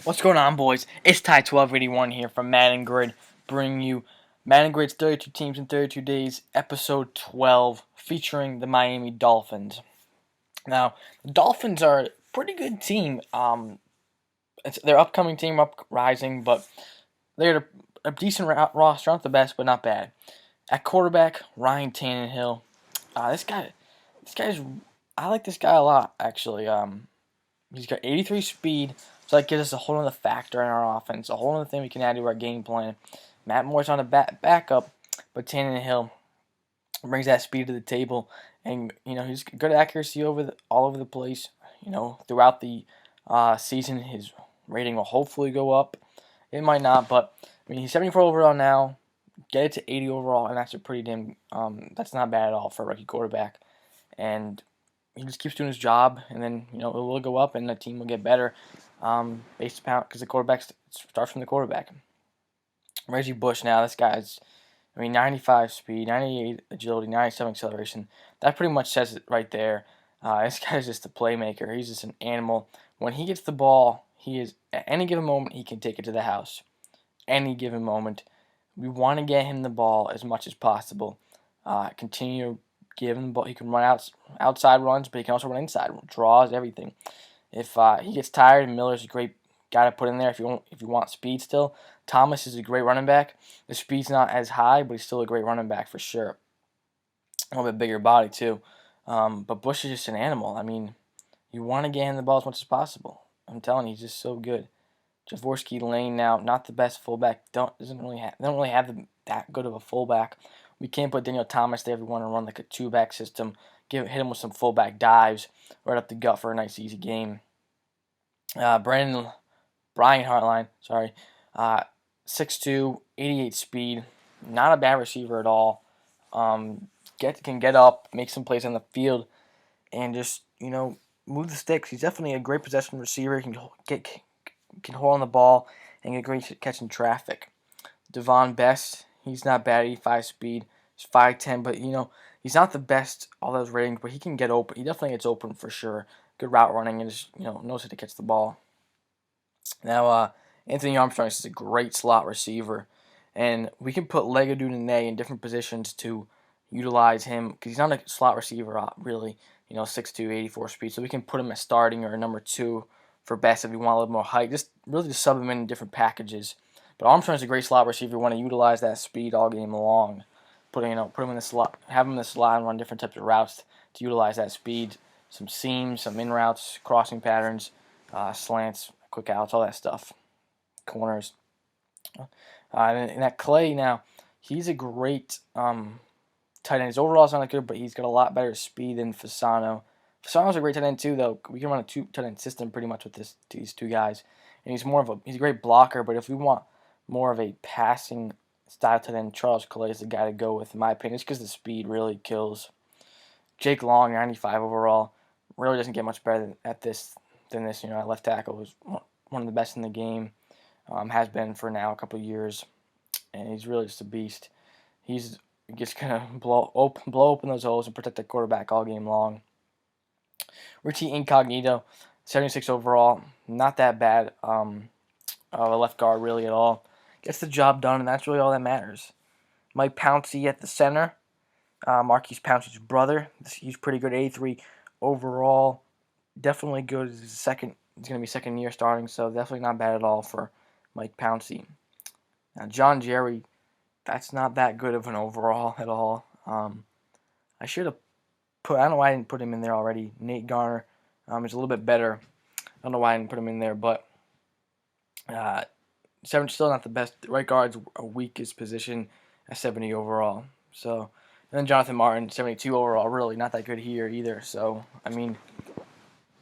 What's going on, boys? It's Ty1281 here from Madden Grid, bringing you Madden Grid's 32 Teams in 32 Days, Episode 12, featuring the Miami Dolphins. Now, the Dolphins are a pretty good team. It's their upcoming team uprising, but they're a decent roster, not the best, but not bad. At quarterback, Ryan Tannehill. This guy's, I like this guy a lot, actually. He's got 83 speed, so that gives us a whole other factor in our offense, a whole other thing we can add to our game plan. Matt Moore's on a backup, but Tannehill brings that speed to the table, and he's good accuracy all over the place. Throughout the season, his rating will hopefully go up. It might not, but I mean he's 74 overall now. Get it to 80 overall, and that's a pretty damn. That's not bad at all for a rookie quarterback, and he just keeps doing his job, and then it will go up, and the team will get better, based upon because the quarterback starts from the quarterback. Reggie Bush now, this guy's, 95 speed, 98 agility, 97 acceleration. That pretty much says it right there. This guy's just a playmaker. He's just an animal. When he gets the ball, he is at any given moment he can take it to the house. Any given moment, we want to get him the ball as much as possible. Continue give him the ball. He can run outside runs, but he can also run inside, draws, everything. If he gets tired, Miller's a great guy to put in there if you want speed still. Thomas is a great running back. The speed's not as high, but he's still a great running back for sure. A little bit bigger body too. But Bush is just an animal. I mean, you want to get him the ball as much as possible. I'm telling you, he's just so good. Javorsky Lane now, not the best fullback. They don't really have that good of a fullback. We can't put Daniel Thomas there if we want to run like a two-back system. Hit him with some fullback dives right up the gut for a nice easy game. Brian Hartline, sorry, 6'2", 88 speed, not a bad receiver at all. Can get up, make some plays on the field, and just move the sticks. He's definitely a great possession receiver. He can hold on the ball and get great catching traffic. Devon Best, he's not bad, 85 speed. He's 5'10", but he's not the best all those ratings, but he can get open. He definitely gets open for sure. Good route running and just knows how to catch the ball. Now Anthony Armstrong is a great slot receiver, and we can put Lego Duvernay in different positions to utilize him because he's not a slot receiver really. 6'2", 84 speed, so we can put him as starting or number 2 for best if we want a little more height. Just sub him in different packages. But Armstrong's a great slot receiver. You want to utilize that speed all game long. Put him in the slot, have him in the slot, and run different types of routes to utilize that speed. Some seams, some in routes, crossing patterns, slants, quick outs, all that stuff. Corners. And that Clay now, he's a great tight end. His overall is not that good, but he's got a lot better speed than Fasano. Fasano's a great tight end too, though. We can run a two tight end system pretty much with these two guys, and he's a great blocker. But if we want more of a passing style tight end, Charles Clay is the guy to go with, in my opinion, just because the speed really kills. Jake Long, 95 overall, really doesn't get much better at this than this. At left tackle, was one of the best in the game. Has been for now a couple of years, and he's really just a beast. He's just gonna blow open those holes and protect the quarterback all game long. Richie Incognito, 76 overall, not that bad. A left guard really at all. Gets the job done, and that's really all that matters. Mike Pouncey at the center. Marquise Pouncey's brother. He's pretty good, 83 overall. Definitely good. He's going to be second year starting, so definitely not bad at all for Mike Pouncey. Now, John Jerry, that's not that good of an overall at all. I should have I don't know why I didn't put him in there already. Nate Garner is a little bit better. I don't know why I didn't put him in there, but still not the best. Right guard's a weakest position at 70 overall. So, and then Jonathan Martin, 72 overall, really not that good here either. So, I mean,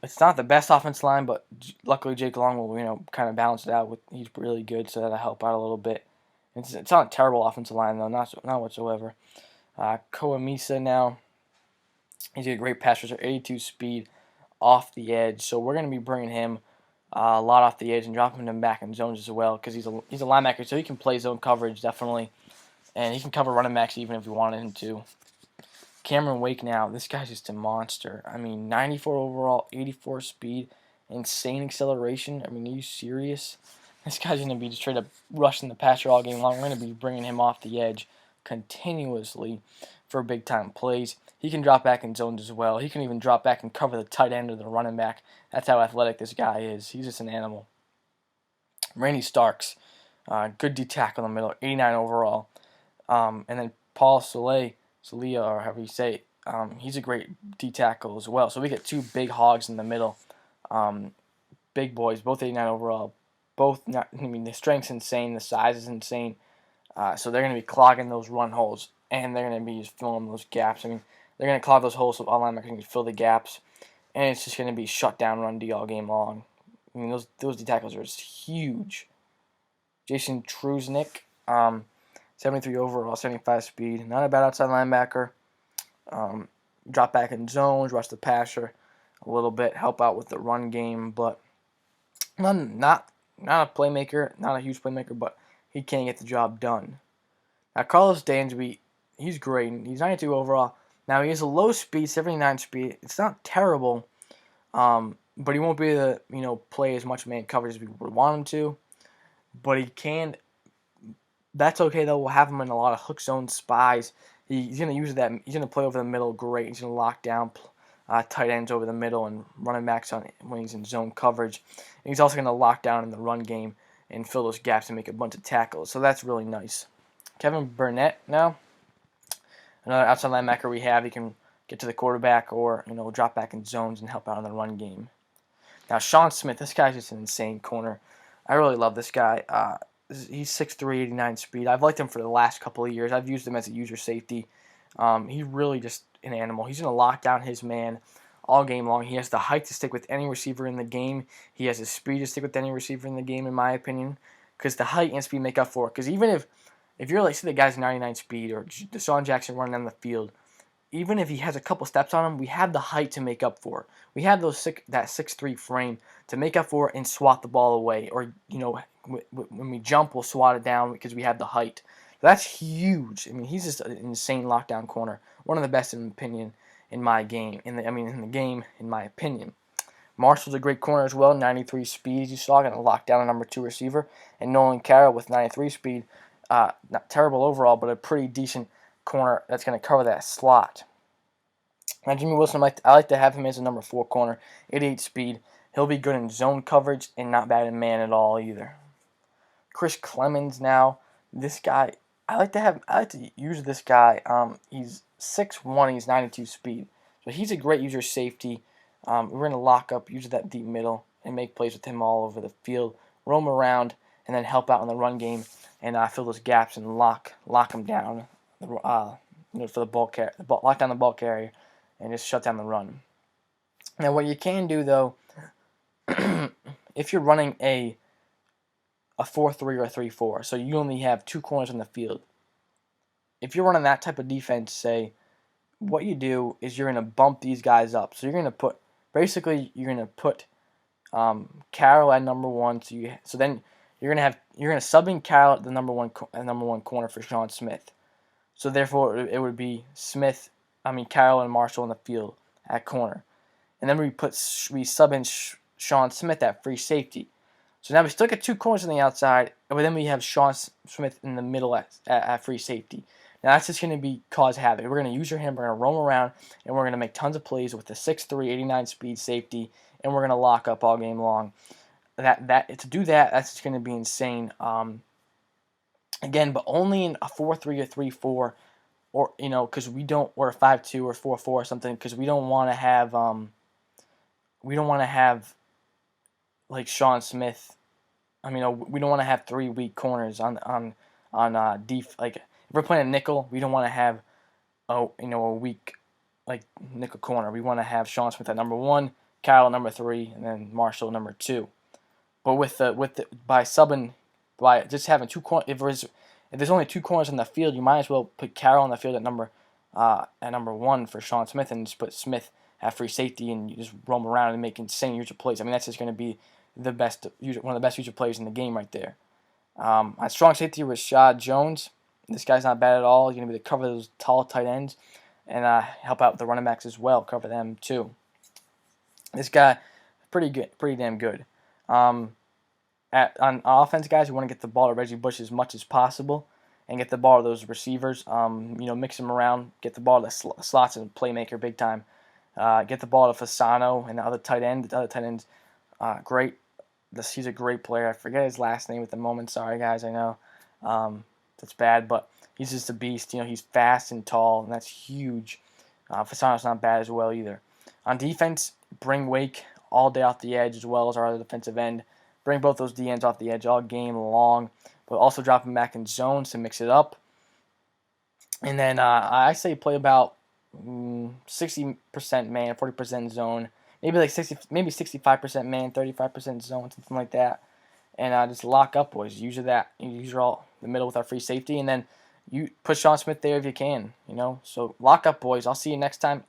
it's not the best offensive line, but luckily Jake Long will kind of balance it out. He's really good, so that'll help out a little bit. It's not a terrible offensive line though, not whatsoever. Koa Misa now. He's a great pass rusher, 82 speed off the edge. So we're going to be bringing him a lot off the edge and dropping him back in zones as well because he's a linebacker, so he can play zone coverage definitely, and he can cover running backs even if we wanted him to. Cameron Wake now, this guy's just a monster. 94 overall, 84 speed, insane acceleration. I mean, are you serious? This guy's going to be just straight up rushing the passer all game long. We're going to be bringing him off the edge continuously for big time plays. He can drop back in zones as well. He can even drop back and cover the tight end or the running back. That's how athletic this guy is. He's just an animal. Randy Starks, good D tackle in the middle, 89 overall. And then Paul Soleil, or however you say it, he's a great D tackle as well. So we get two big hogs in the middle. Big boys, both 89 overall. Both, not, I mean, the strength's insane, the size is insane. So they're going to be clogging those run holes, and they're going to be just filling those gaps. I mean, they're going to clog those holes so all linebackers can fill the gaps, and it's just going to be shut down run D all game long. I mean, those D tackles are just huge. Jason Truznick, 73 overall, 75 speed. Not a bad outside linebacker. Drop back in zones, rush the passer a little bit, help out with the run game, but not a playmaker, not a huge playmaker, but he can get the job done. Now, Carlos Dansby, he's great. He's 92 overall. Now, he has a low speed, 79 speed. It's not terrible, but he won't be able to, play as much man coverage as we would want him to. But he can. That's okay, though. We'll have him in a lot of hook zone spies. He's going to use that. He's going to play over the middle great. He's going to lock down tight ends over the middle and running backs when he's in zone coverage. And he's also going to lock down in the run game and fill those gaps and make a bunch of tackles. So that's really nice. Kevin Burnett now, another outside linebacker we have. He can get to the quarterback or drop back in zones and help out in the run game. Now Sean Smith, this guy's just an insane corner. I really love this guy. He's 6'3", 89 speed. I've liked him for the last couple of years. I've used him as a user safety. He's really just an animal. He's going to lock down his man all game long. He has the height to stick with any receiver in the game. He has the speed to stick with any receiver in the game, in my opinion, because the height and speed make up for it. Because even if you're say the guy's 99 speed or Deshaun Jackson running down the field, even if he has a couple steps on him, we have the height to make up for it. We have that 6'3" frame to make up for it and swat the ball away. Or, when we jump, we'll swat it down because we have the height. That's huge. I mean, he's just an insane lockdown corner. One of the best, in my opinion, in the game, in my opinion. Marshall's a great corner as well, 93 speed, as you saw, going to lock down a number 2 receiver. And Nolan Carroll with 93 speed, not terrible overall, but a pretty decent corner that's going to cover that slot. Now, Jimmy Wilson, I like to have him as a number 4 corner, 88 speed. He'll be good in zone coverage and not bad in man at all either. Chris Clemens now, this guy, I like to use this guy. He's 6'1", he's 92 speed. So he's a great user safety. We're going to lock up, use that deep middle, and make plays with him all over the field, roam around, and then help out in the run game and fill those gaps and lock him down for the ball carrier, lock down the ball carrier, and just shut down the run. Now, what you can do though, if you're running a 4-3 or a 3-4, so you only have 2 corners on the field. If you're running that type of defense, say, what you do is you're going to bump these guys up. So you're going to put Carroll at number 1. So then you're going to sub in Carroll at the number one corner for Sean Smith. So therefore it would be Carroll and Marshall in the field at corner, and then we sub in Sean Smith at free safety. So now we still get 2 corners on the outside, but then we have Sean Smith in the middle at free safety. Now that's just going to cause havoc. We're going to use him, we're going to roam around, and we're going to make tons of plays with the 6'3", 89 speed safety, and we're going to lock up all game long. To do that, that's just going to be insane. Again, but only in a 4-3 or 3-4, or because we don't, or a 5-2 or 4-4 or something, because we don't want to have like Sean Smith. we don't want to have 3 weak corners on like if we're playing a nickel, we don't want to have a weak like nickel corner. We want to have Sean Smith at number 1, Carroll at number 3, and then Marshall number 2. But by just having 2 corners, if there's only 2 corners on the field, you might as well put Carroll on the field at number 1 for Sean Smith, and just put Smith at free safety, and you just roam around and make insane user plays. That's just going to be one of the best user players in the game right there. On strong safety, Rashad Jones. This guy's not bad at all. He's going to be able to cover those tall tight ends and help out with the running backs as well, cover them too. This guy, pretty good, pretty damn good. Um, on offense, guys, you want to get the ball to Reggie Bush as much as possible, and get the ball to those receivers. Mix them around, get the ball to slots and playmaker big time. Get the ball to Fasano and the other tight end. The other tight end's great. He's a great player. I forget his last name at the moment. Sorry, guys. I know that's bad, but he's just a beast. He's fast and tall, and that's huge. Fasano's not bad as well either. On defense, bring Wake all day off the edge as well as our other defensive end. Bring both those D ends off the edge all game long, but also drop them back in zones to mix it up. And then I say play about 60% man, 40% zone, maybe like 65% man, 35% zone, something like that. And just lock up, boys. Use all the middle with our free safety, and then you put Sean Smith there if you can. So lock up, boys. I'll see you next time.